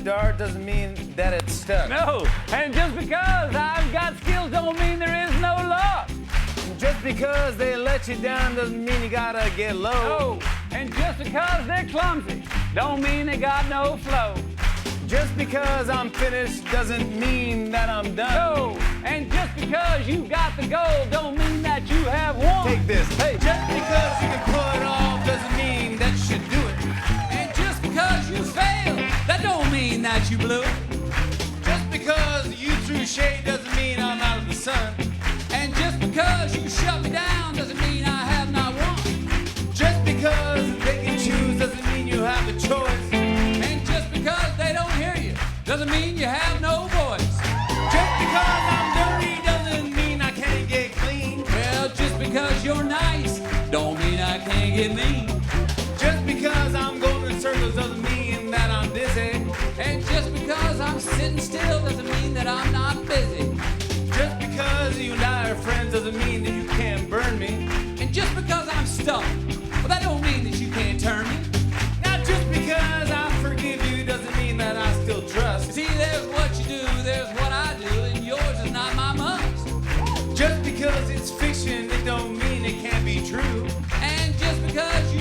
dart doesn't mean that it's stuck. No, and just because I've got skills don't mean there is no luck. Just because they let you down doesn't mean you gotta get low. No, and just because they're clumsy don't mean they got no flow. Just because I'm finished doesn't mean that I'm done. No, and just because you got the gold don't mean that you have won. Take this. Hey, just because you can pull it off doesn't mean that you should do it. And just because you failed, that don't mean that you blew it. Just because you threw shade doesn't mean I'm out of the sun. And just because you shut me down doesn't mean I have not won. Just because they can choose doesn't mean you have a choice. And just because they don't hear you doesn't mean you have no voice. Just because I'm dirty doesn't mean I can't get clean. Well, just because you're nice don't mean I can't get mean. Just because I'm going in circles doesn't mean that I'm dizzy. And just because I'm sitting still doesn't mean that I'm not busy. Just because you and I are friends doesn't mean that you can't burn me. And just because I'm stuck, well, that don't mean that you can't turn me. Not just because I forgive you doesn't mean that I still trust. See, there's what you do, there's what I do, and yours is not my must. Just because it's fiction, it don't mean it can't be true. And just because